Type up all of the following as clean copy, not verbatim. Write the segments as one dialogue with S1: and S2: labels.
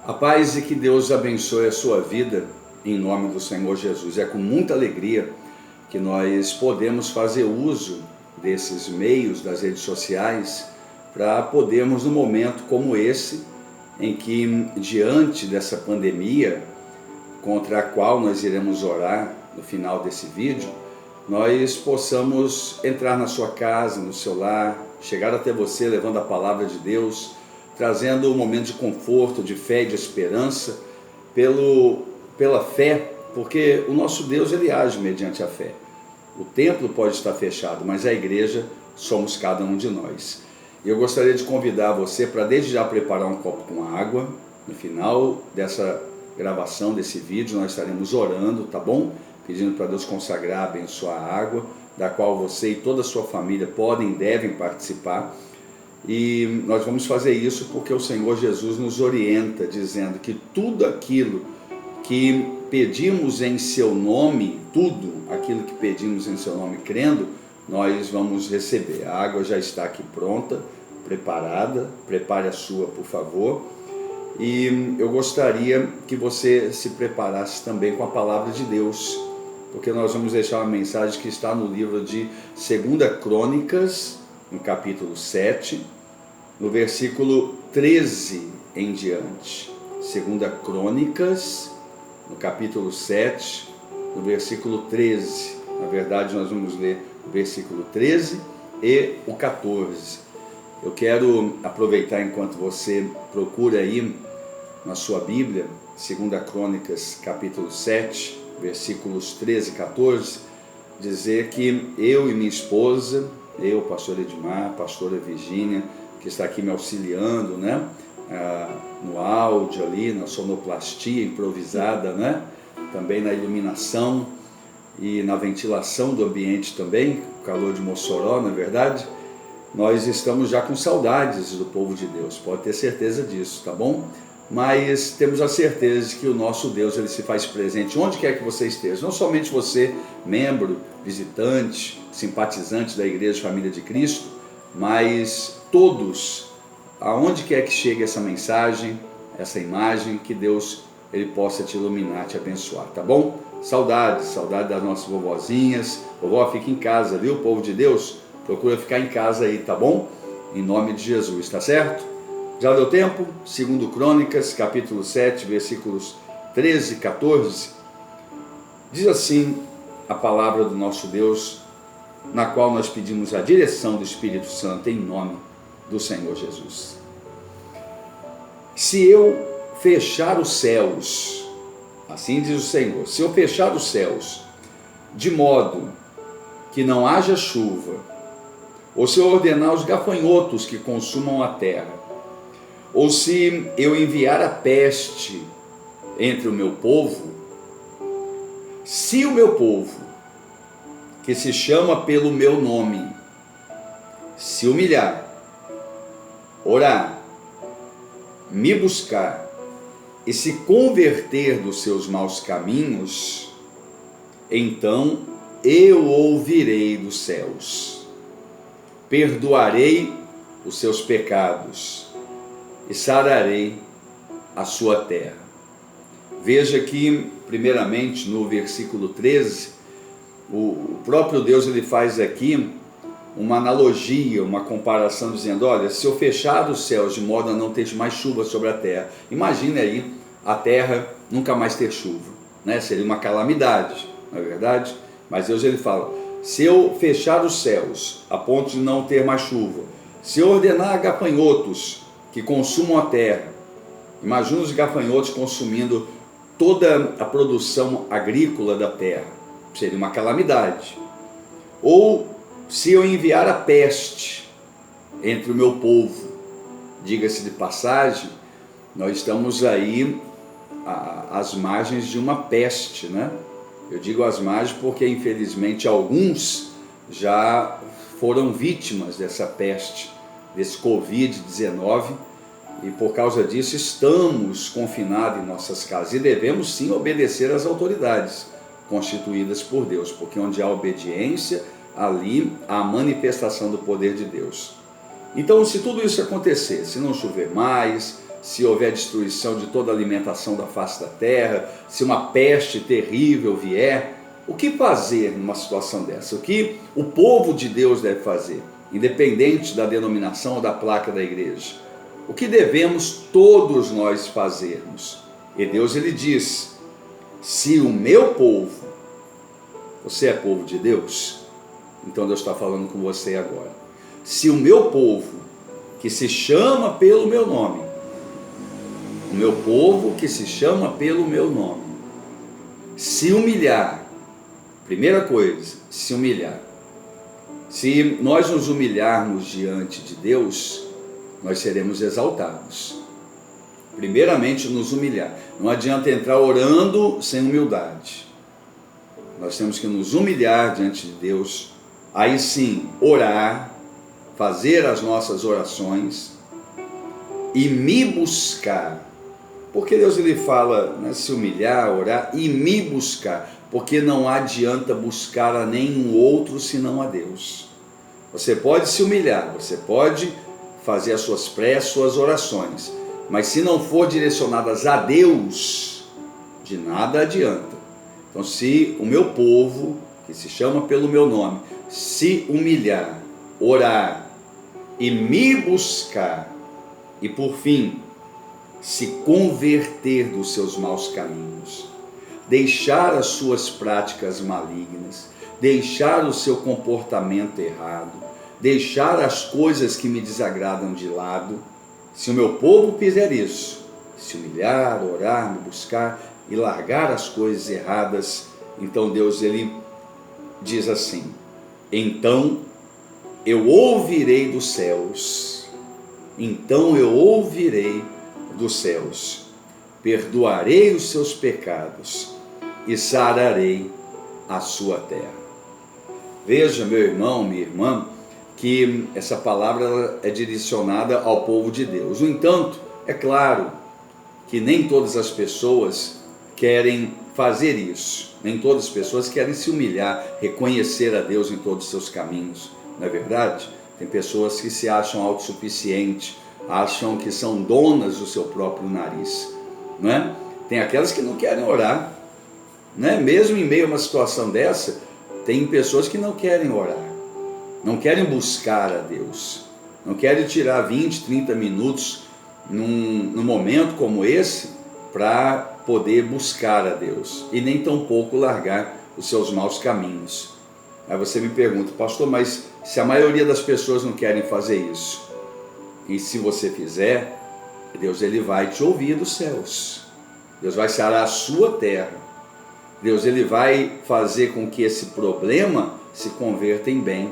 S1: A paz e que Deus abençoe a sua vida em nome do Senhor Jesus. É com muita alegria que nós podemos fazer uso desses meios das redes sociais para podermos, num momento como esse, em que, diante dessa pandemia, contra a qual nós iremos orar no final desse vídeo, nós possamos entrar na sua casa, no seu lar, chegar até você levando a palavra de Deus, trazendo um momento de conforto, de fé e de esperança, pela fé, porque o nosso Deus ele age mediante a fé. O templo pode estar fechado, mas a igreja somos cada um de nós. E eu gostaria de convidar você para desde já preparar um copo com água. No final dessa gravação desse vídeo nós estaremos orando, tá bom? Pedindo para Deus consagrar, abençoar a água, da qual você e toda a sua família podem e devem participar. E nós vamos fazer isso porque o Senhor Jesus nos orienta, dizendo que tudo aquilo que pedimos em seu nome, tudo aquilo que pedimos em seu nome, crendo, nós vamos receber. A água já está aqui pronta, preparada, prepare a sua, por favor. E eu gostaria que você se preparasse também com a palavra de Deus, porque nós vamos deixar uma mensagem que está no livro de 2 Crônicas, no capítulo 7, no versículo 13 em diante. 2 Crônicas, no capítulo 7, no versículo 13. Na verdade, nós vamos ler o versículo 13 e o 14. Eu quero aproveitar enquanto você procura aí na sua Bíblia, 2 Crônicas, capítulo 7, versículos 13 e 14, dizer que eu e minha esposa, eu, pastor Edmar, pastora Virgínia, que está aqui me auxiliando, né? No áudio ali, na sonoplastia improvisada, né? Também na iluminação e na ventilação do ambiente também, o calor de Mossoró, na verdade. Nós estamos já com saudades do povo de Deus, pode ter certeza disso, tá bom? Mas temos a certeza de que o nosso Deus ele se faz presente onde quer que você esteja, não somente você, membro, visitante, simpatizante da Igreja Família de Cristo, mas todos, aonde quer que chegue essa mensagem, essa imagem, que Deus ele possa te iluminar, te abençoar, tá bom? Saudades das nossas vovozinhas. Vovó, fica em casa, viu, povo de Deus? Procura ficar em casa aí, tá bom? Em nome de Jesus, tá certo? Já deu tempo? 2 Crônicas, capítulo 7, versículos 13 e 14. Diz assim a palavra do nosso Deus, na qual nós pedimos a direção do Espírito Santo em nome do Senhor Jesus. Se eu fechar os céus, assim diz o Senhor, se eu fechar os céus, de modo que não haja chuva, ou se eu ordenar os gafanhotos que consumam a terra, ou se eu enviar a peste entre o meu povo, se o meu povo, que se chama pelo meu nome, se humilhar, orar, me buscar e se converter dos seus maus caminhos, então eu ouvirei dos céus, perdoarei os seus pecados e sararei a sua terra. Veja que, primeiramente, no versículo 13, o próprio Deus ele faz aqui uma analogia, uma comparação, dizendo, olha, se eu fechar os céus de modo a não ter mais chuva sobre a terra, imagine aí a terra nunca mais ter chuva, né? Seria uma calamidade, não é verdade? Mas Deus ele fala, se eu fechar os céus a ponto de não ter mais chuva, se eu ordenar gafanhotos que consumam a terra, imagina os gafanhotos consumindo toda a produção agrícola da terra, seria uma calamidade. Ou se eu enviar a peste entre o meu povo, diga-se de passagem, nós estamos aí às margens de uma peste, né? Eu digo às margens porque infelizmente alguns já foram vítimas dessa peste, desse Covid-19, e por causa disso estamos confinados em nossas casas e devemos sim obedecer às autoridades constituídas por Deus, porque onde há obediência, ali há a manifestação do poder de Deus. Então, se tudo isso acontecer, se não chover mais, se houver destruição de toda a alimentação da face da terra, se uma peste terrível vier, o que fazer numa situação dessa? O que o povo de Deus deve fazer, independente da denominação ou da placa da igreja? O que devemos todos nós fazermos? E Deus, ele diz: se o meu povo, você é povo de Deus? Então Deus está falando com você agora. Se o meu povo, que se chama pelo meu nome, o meu povo que se chama pelo meu nome, se humilhar, primeira coisa, se humilhar. Se nós nos humilharmos diante de Deus, nós seremos exaltados. Primeiramente, nos humilhar. Não adianta entrar orando sem humildade. Nós temos que nos humilhar diante de Deus, aí sim, orar, fazer as nossas orações e me buscar. Porque Deus, ele fala, né, se humilhar, orar e me buscar, porque não adianta buscar a nenhum outro senão a Deus. Você pode se humilhar, você pode fazer as suas preces, suas orações, mas se não for direcionadas a Deus, de nada adianta. Então, se o meu povo, que se chama pelo meu nome, se humilhar, orar e me buscar, e por fim, se converter dos seus maus caminhos, deixar as suas práticas malignas, deixar o seu comportamento errado, deixar as coisas que me desagradam de lado, se o meu povo fizer isso, se humilhar, orar, me buscar e largar as coisas erradas, então Deus, ele diz assim: então eu ouvirei dos céus, então eu ouvirei dos céus, perdoarei os seus pecados e sararei a sua terra. Veja, meu irmão, minha irmã, que essa palavra é direcionada ao povo de Deus. No entanto, é claro que nem todas as pessoas querem fazer isso, nem todas as pessoas querem se humilhar, reconhecer a Deus em todos os seus caminhos, não é verdade? Tem pessoas que se acham autossuficientes, acham que são donas do seu próprio nariz, não é? Tem aquelas que não querem orar, né? Mesmo em meio a uma situação dessa, tem pessoas que não querem orar, não querem buscar a Deus, não querem tirar 20, 30 minutos num momento como esse para poder buscar a Deus e nem tampouco largar os seus maus caminhos. Aí você me pergunta: pastor, mas se a maioria das pessoas não querem fazer isso, e se você fizer, Deus, ele vai te ouvir dos céus, Deus vai sarar a sua terra, Deus, ele vai fazer com que esse problema se converta em bem.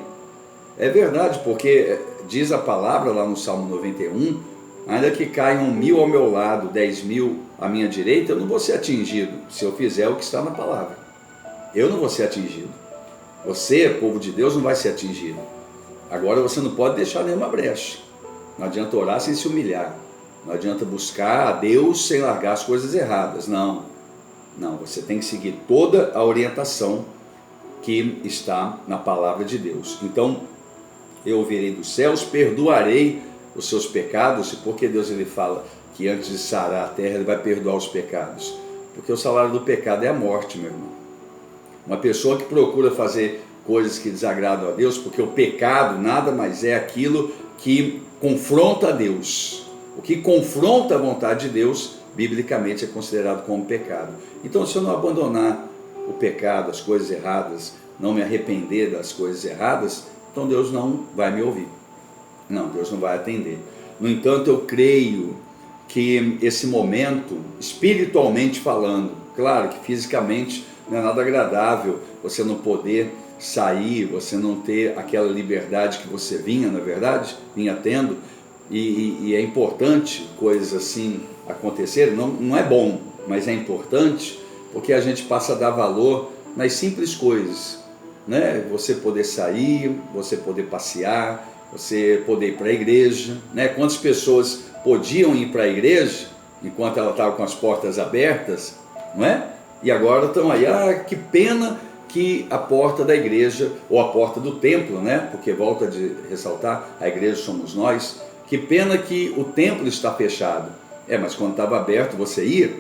S1: É verdade, porque diz a palavra lá no Salmo 91, ainda que caiam 1000 ao meu lado, 10.000 à minha direita, eu não vou ser atingido, se eu fizer o que está na palavra. Eu não vou ser atingido. Você, povo de Deus, não vai ser atingido. Agora você não pode deixar nenhuma brecha. Não adianta orar sem se humilhar. Não adianta buscar a Deus sem largar as coisas erradas. Não, você tem que seguir toda a orientação que está na palavra de Deus. Então, eu ouvirei dos céus, perdoarei os seus pecados. Porque Deus, ele fala que antes de sarar a terra, ele vai perdoar os pecados? Porque o salário do pecado é a morte, meu irmão. Uma pessoa que procura fazer coisas que desagradam a Deus, porque o pecado nada mais é aquilo que confronta a Deus. O que confronta a vontade de Deus, biblicamente é considerado como pecado. Então, se eu não abandonar o pecado, as coisas erradas, não me arrepender das coisas erradas, então Deus não vai me ouvir. Não, Deus não vai atender. No entanto, eu creio que esse momento, espiritualmente falando, claro que fisicamente não é nada agradável você não poder sair, você não ter aquela liberdade que você vinha, na verdade, vinha tendo, e é importante coisas assim acontecerem, não é bom, mas é importante, porque a gente passa a dar valor nas simples coisas, né? Você poder sair, você poder passear, você poder ir para a igreja, né? Quantas pessoas podiam ir para a igreja enquanto ela estava com as portas abertas, não é? E agora estão aí, que pena que a porta da igreja, ou a porta do templo, né? Porque volta a ressaltar, a igreja somos nós, que pena que o templo está fechado. Mas quando estava aberto, você ia?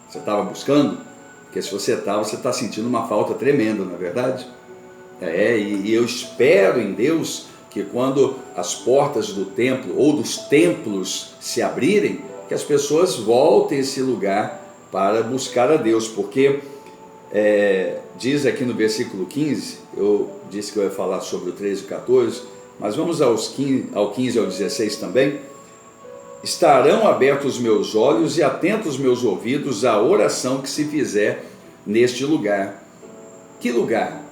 S1: Você estava buscando? Porque se você está sentindo uma falta tremenda, não é verdade? E eu espero em Deus que quando as portas do templo ou dos templos se abrirem, que as pessoas voltem a esse lugar para buscar a Deus, porque diz aqui no versículo 15, eu disse que eu ia falar sobre o 13 e 14, mas vamos ao 15 ao 16 também. Estarão abertos os meus olhos e atentos os meus ouvidos à oração que se fizer neste lugar. Que lugar?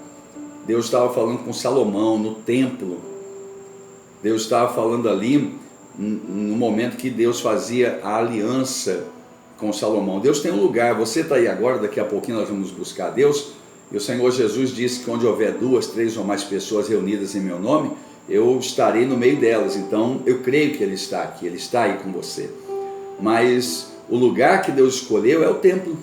S1: Deus estava falando com Salomão no templo. Deus estava falando ali no momento que Deus fazia a aliança com Salomão. Deus tem um lugar, você está aí agora, daqui a pouquinho nós vamos buscar Deus, e o Senhor Jesus disse que onde houver 2, 3 ou mais pessoas reunidas em meu nome, eu estarei no meio delas. Então eu creio que Ele está aqui, Ele está aí com você. Mas o lugar que Deus escolheu é o templo,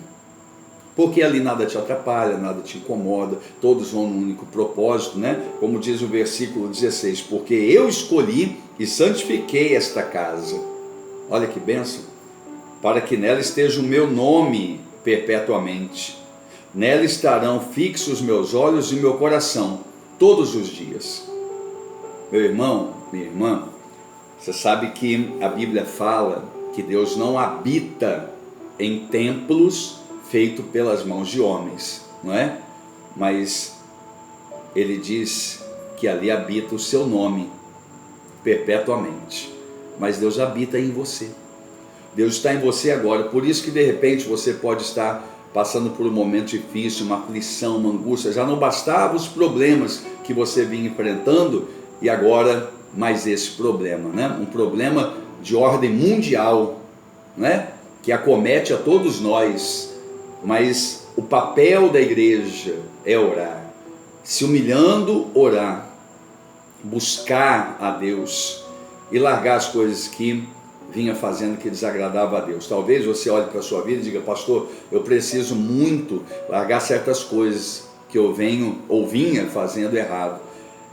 S1: porque ali nada te atrapalha, nada te incomoda, todos vão num único propósito, né? Como diz o versículo 16, porque eu escolhi e santifiquei esta casa. Olha que bênção! Para que nela esteja o meu nome perpetuamente. Nela estarão fixos meus olhos e meu coração todos os dias. Meu irmão, minha irmã, você sabe que a Bíblia fala que Deus não habita em templos feitos pelas mãos de homens, não é? Mas Ele diz que ali habita o seu nome perpetuamente. Mas Deus habita em você. Deus está em você agora, por isso que de repente você pode estar passando por um momento difícil, uma aflição, uma angústia. Já não bastavam os problemas que você vinha enfrentando, e agora mais esse problema, né? Um problema de ordem mundial, né? Que acomete a todos nós. Mas o papel da igreja é orar, se humilhando, orar, buscar a Deus e largar as coisas que vinha fazendo que desagradava a Deus. Talvez você olhe para a sua vida e diga: pastor, eu preciso muito largar certas coisas que eu venho ou vinha fazendo errado.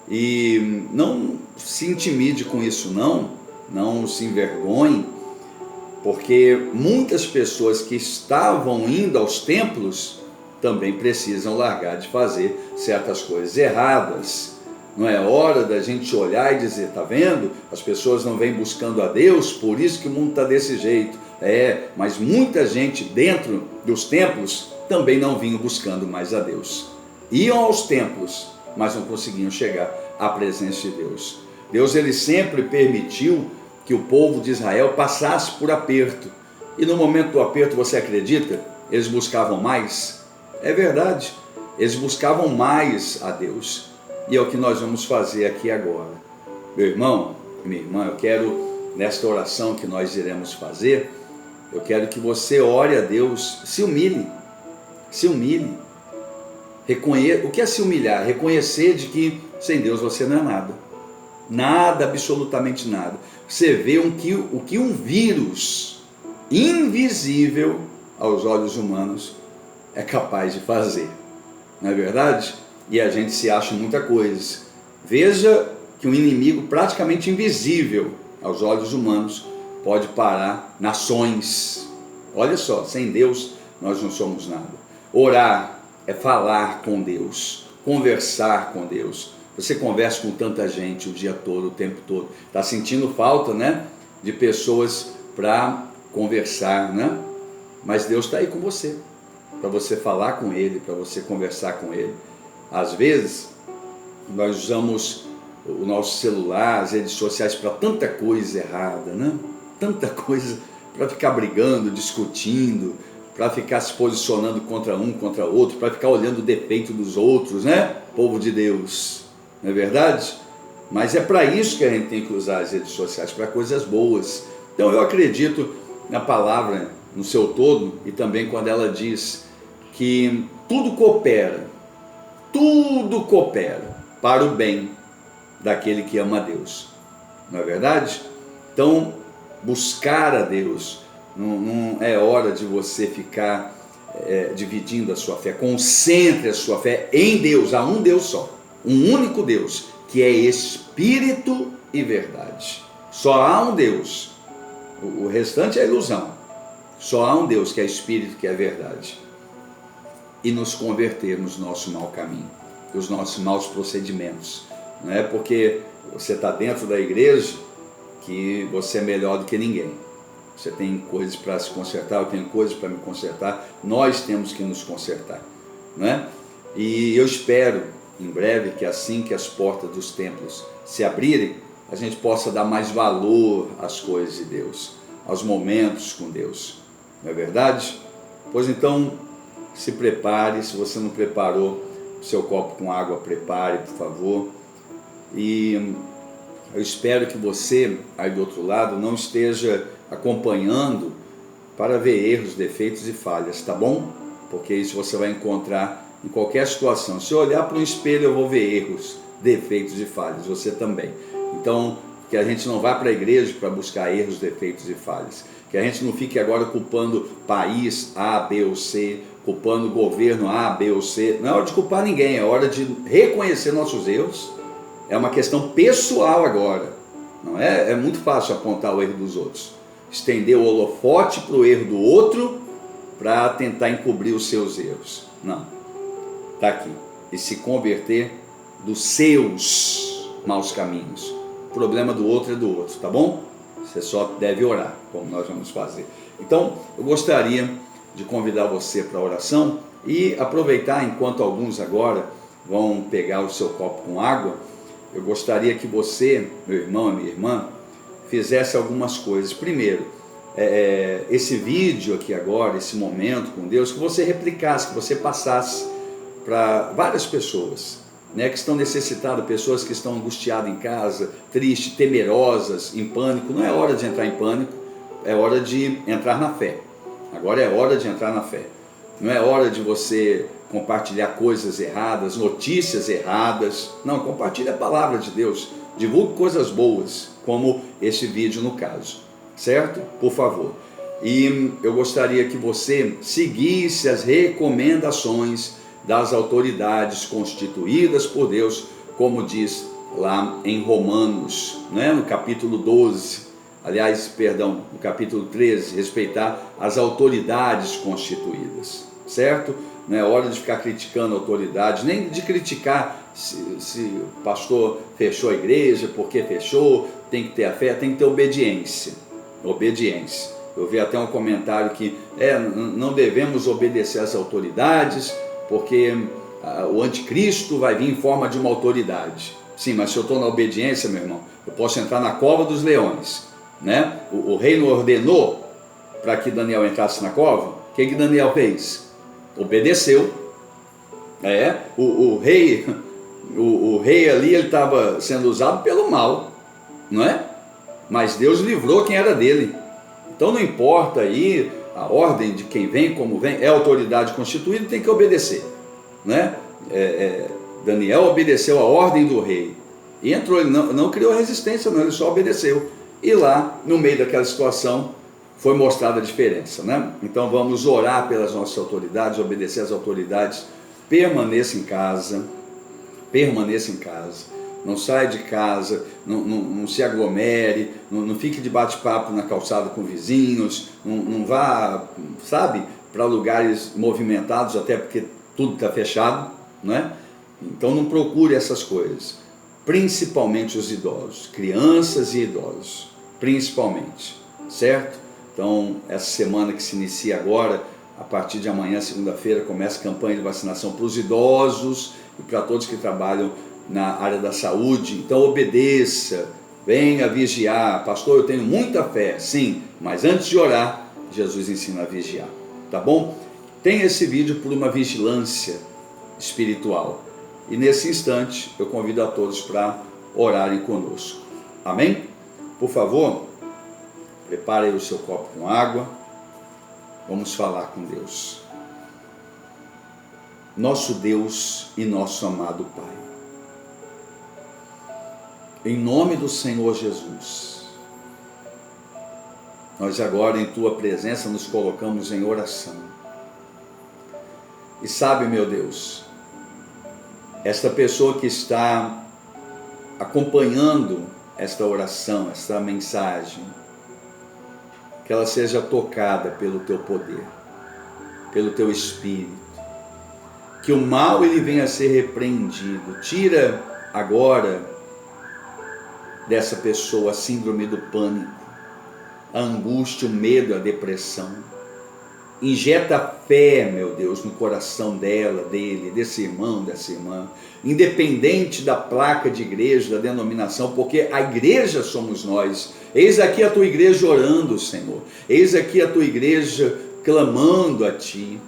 S1: E não se intimide com isso, não se envergonhe, porque muitas pessoas que estavam indo aos templos também precisam largar de fazer certas coisas erradas. Não é hora da gente olhar e dizer: está vendo? As pessoas não vêm buscando a Deus, por isso que o mundo está desse jeito. Mas muita gente dentro dos templos também não vinha buscando mais a Deus. Iam aos templos, mas não conseguiam chegar à presença de Deus. Deus, Ele sempre permitiu que o povo de Israel passasse por aperto. E no momento do aperto, você acredita? Eles buscavam mais? É verdade, eles buscavam mais a Deus. E é o que nós vamos fazer aqui agora. Meu irmão, minha irmã, eu quero, nesta oração que nós iremos fazer, eu quero que você ore a Deus, se humilhe. O que é se humilhar? Reconhecer de que sem Deus você não é nada. Nada, absolutamente nada. Você vê o que um vírus invisível aos olhos humanos é capaz de fazer. Não é verdade? E a gente se acha muita coisa. Veja que um inimigo praticamente invisível aos olhos humanos pode parar nações. Olha só, sem Deus nós não somos nada. Orar é falar com Deus, conversar com Deus. Você conversa com tanta gente o dia todo, o tempo todo. Está sentindo falta, né? De pessoas para conversar, né? Mas Deus está aí com você, para você falar com Ele, para você conversar com Ele. Às vezes, nós usamos o nosso celular, as redes sociais para tanta coisa errada, né? Tanta coisa para ficar brigando, discutindo, para ficar se posicionando contra um, contra outro, para ficar olhando o defeito dos outros, né? Povo de Deus, não é verdade? Mas é para isso que a gente tem que usar as redes sociais, para coisas boas. Então eu acredito na palavra no seu todo, e também quando ela diz que tudo coopera para o bem daquele que ama a Deus, não é verdade? Então, buscar a Deus, não é hora de você ficar dividindo a sua fé. Concentre a sua fé em Deus. Há um Deus só, um único Deus, que é Espírito e verdade. Só há um Deus, o restante é ilusão. Só há um Deus que é Espírito, que é verdade. E nos convertermos no nosso mau caminho, os nossos maus procedimentos. Não é porque você está dentro da igreja que você é melhor do que ninguém. Você tem coisas para se consertar, eu tenho coisas para me consertar, nós temos que nos consertar. Não é? E eu espero, em breve, que assim que as portas dos templos se abrirem, a gente possa dar mais valor às coisas de Deus, aos momentos com Deus. Não é verdade? Pois então, se prepare. Se você não preparou o seu copo com água, prepare, por favor. E eu espero que você, aí do outro lado, não esteja acompanhando para ver erros, defeitos e falhas, tá bom? Porque isso você vai encontrar em qualquer situação. Se eu olhar para um espelho, eu vou ver erros, defeitos e falhas, você também. Então, que a gente não vá para a igreja para buscar erros, defeitos e falhas. Que a gente não fique agora culpando país A, B ou C, culpando o governo A, B ou C. Não é hora de culpar ninguém, é hora de reconhecer nossos erros. É uma questão pessoal agora. Não é? É muito fácil apontar o erro dos outros. Estender o holofote para o erro do outro para tentar encobrir os seus erros. Não. Está aqui. E se converter dos seus maus caminhos. O problema do outro é do outro, tá bom? Você só deve orar, como nós vamos fazer. Então, eu gostaria de convidar você para a oração e aproveitar, enquanto alguns agora vão pegar o seu copo com água, eu gostaria que você, meu irmão e minha irmã, fizesse algumas coisas. Primeiro, esse vídeo aqui agora, esse momento com Deus, que você replicasse, que você passasse para várias pessoas, né, que estão necessitadas, pessoas que estão angustiadas em casa, tristes, temerosas, em pânico. Não é hora de entrar em pânico, é hora de entrar na fé. Agora é hora de entrar na fé. Não é hora de você compartilhar coisas erradas, notícias erradas. Não, compartilhe a palavra de Deus. Divulgue coisas boas, como esse vídeo no caso. Certo? Por favor. E eu gostaria que você seguisse as recomendações das autoridades constituídas por Deus, como diz lá em Romanos, né, no capítulo 12, no capítulo 13, respeitar as autoridades constituídas, certo? Não é hora de ficar criticando a autoridade, nem de criticar se o pastor fechou a igreja, porque fechou. Tem que ter a fé, tem que ter obediência. Obediência. Eu vi até um comentário que não devemos obedecer às autoridades, porque o anticristo vai vir em forma de uma autoridade. Sim, mas se eu estou na obediência, meu irmão, eu posso entrar na cova dos leões, né? O rei não ordenou para que Daniel entrasse na cova. O que Daniel fez? Obedeceu. O rei ali, ele estava sendo usado pelo mal, não é? Mas Deus livrou quem era dele. Então não importa aí a ordem de quem vem, como vem, é autoridade constituída, tem que obedecer, né? Daniel obedeceu a ordem do rei e entrou. Ele não criou resistência, não, ele só obedeceu. E lá, no meio daquela situação, foi mostrada a diferença, né? Então vamos orar pelas nossas autoridades, obedecer às autoridades. Permaneça em casa, não saia de casa, não se aglomere, não fique de bate-papo na calçada com vizinhos, não vá, sabe, para lugares movimentados, até porque tudo está fechado, né? Então não procure essas coisas, principalmente os idosos, crianças e idosos, principalmente, certo? Então essa semana que se inicia agora, a partir de amanhã, segunda-feira, começa a campanha de vacinação para os idosos e para todos que trabalham na área da saúde. Então obedeça, venha vigiar. Pastor, eu tenho muita fé, sim, mas antes de orar, Jesus ensina a vigiar, tá bom? Tem esse vídeo por uma vigilância espiritual. E nesse instante, eu convido a todos para orarem conosco. Amém? Por favor, prepare aí o seu copo com água. Vamos falar com Deus. Nosso Deus e nosso amado Pai, em nome do Senhor Jesus, nós agora em Tua presença nos colocamos em oração. E sabe, meu Deus, esta pessoa que está acompanhando esta oração, esta mensagem, que ela seja tocada pelo teu poder, pelo teu Espírito, que o mal ele venha a ser repreendido. Tira agora dessa pessoa a síndrome do pânico, a angústia, o medo, a depressão. Injeta fé, meu Deus, no coração dela, dele, desse irmão, dessa irmã, independente da placa de igreja, da denominação, porque a igreja somos nós. Eis aqui a tua igreja orando, Senhor. Eis aqui a tua igreja clamando a ti.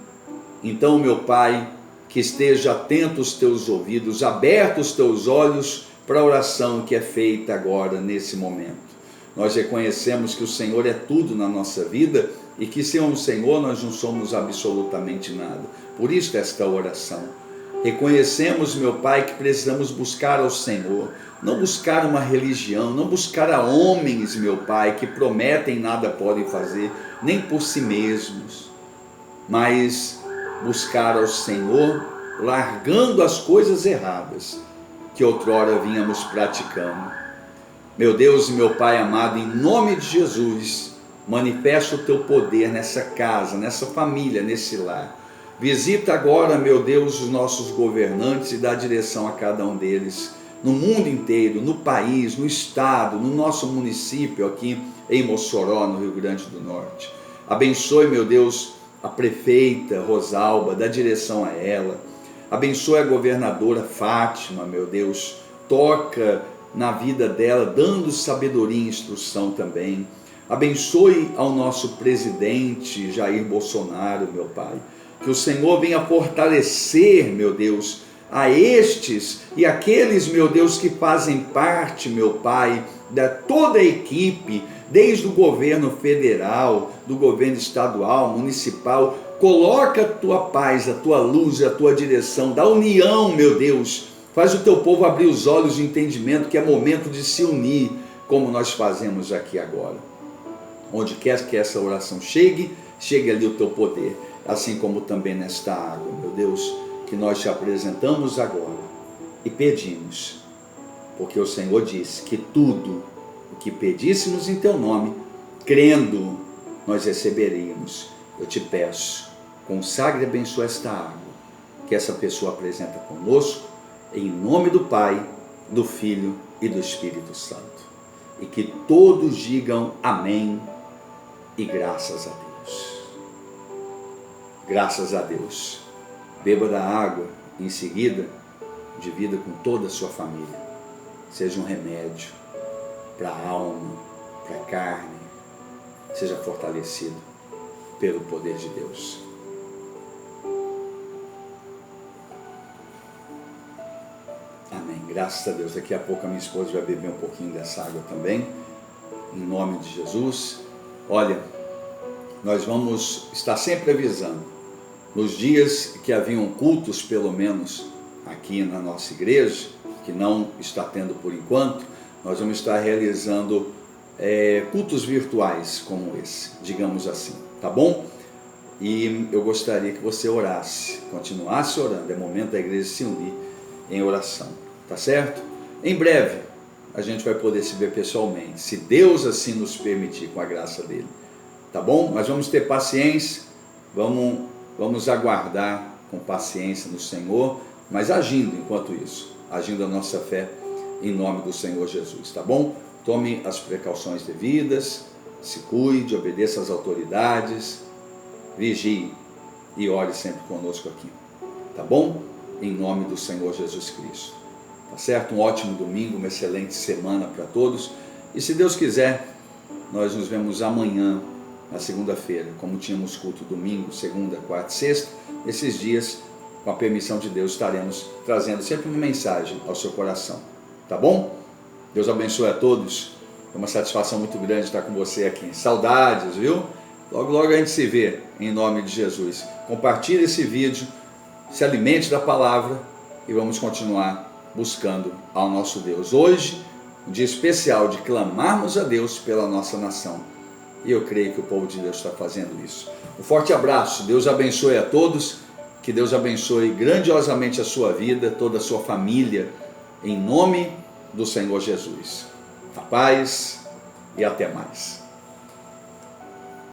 S1: Então, meu Pai, que esteja atento os teus ouvidos, abertos os teus olhos para a oração que é feita agora, nesse momento. Nós reconhecemos que o Senhor é tudo na nossa vida e que sem o Senhor nós não somos absolutamente nada. Por isso esta oração. Reconhecemos, meu Pai, que precisamos buscar ao Senhor, não buscar uma religião, não buscar a homens, meu Pai, que prometem nada podem fazer, nem por si mesmos, mas buscar ao Senhor, largando as coisas erradas que outrora vínhamos praticando. Meu Deus e meu Pai amado, em nome de Jesus, manifesta o teu poder nessa casa, nessa família, nesse lar. Visita agora, meu Deus, os nossos governantes e dá direção a cada um deles, no mundo inteiro, no país, no estado, no nosso município aqui em Mossoró, no Rio Grande do Norte. Abençoe, meu Deus, a prefeita Rosalba, dá direção a ela. Abençoe a governadora Fátima, meu Deus, toca na vida dela, dando sabedoria e instrução também. Abençoe ao nosso presidente Jair Bolsonaro, meu Pai. Que o Senhor venha fortalecer, meu Deus, a estes e aqueles, meu Deus, que fazem parte, meu Pai, da toda a equipe, desde o governo federal, do governo estadual, municipal. Coloca a tua paz, a tua luz, a tua direção, da união, meu Deus. Faz o teu povo abrir os olhos de entendimento que é momento de se unir, como nós fazemos aqui agora. Onde quer que essa oração chegue, chegue ali o teu poder, assim como também nesta água, meu Deus, que nós te apresentamos agora e pedimos, porque o Senhor disse que tudo o que pedíssemos em teu nome, crendo, nós receberíamos. Eu te peço, consagre e abençoe esta água, que essa pessoa apresenta conosco, em nome do Pai, do Filho e do Espírito Santo. E que todos digam amém e graças a Deus. Graças a Deus. Beba da água, em seguida, divida com toda a sua família. Seja um remédio para a alma, para a carne. Seja fortalecido pelo poder de Deus. Amém. Graças a Deus. Daqui a pouco a minha esposa vai beber um pouquinho dessa água também. Em nome de Jesus. Olha, nós vamos estar sempre avisando. Nos dias que haviam cultos, pelo menos aqui na nossa igreja, que não está tendo por enquanto, nós vamos estar realizando cultos virtuais como esse, digamos assim, tá bom? E eu gostaria que você orasse, continuasse orando. É momento da igreja se unir em oração, tá certo? Em breve a gente vai poder se ver pessoalmente, se Deus assim nos permitir, com a graça dele, tá bom? Mas vamos ter paciência, vamos aguardar com paciência no Senhor, mas agindo enquanto isso, agindo a nossa fé em nome do Senhor Jesus, tá bom? Tome as precauções devidas, se cuide, obedeça às autoridades, vigie e ore sempre conosco aqui, tá bom? Em nome do Senhor Jesus Cristo, tá certo? Um ótimo domingo, uma excelente semana para todos, e se Deus quiser, nós nos vemos amanhã, na segunda-feira, como tínhamos culto domingo, segunda, quarta e sexta, esses dias, com a permissão de Deus, estaremos trazendo sempre uma mensagem ao seu coração, tá bom? Deus abençoe a todos, é uma satisfação muito grande estar com você aqui, saudades, viu? Logo, logo a gente se vê, em nome de Jesus. Compartilhe esse vídeo, se alimente da palavra e vamos continuar buscando ao nosso Deus. Hoje, um dia especial de clamarmos a Deus pela nossa nação. E eu creio que o povo de Deus está fazendo isso. Um forte abraço, Deus abençoe a todos, que Deus abençoe grandiosamente a sua vida, toda a sua família, em nome do Senhor Jesus. A paz e até mais.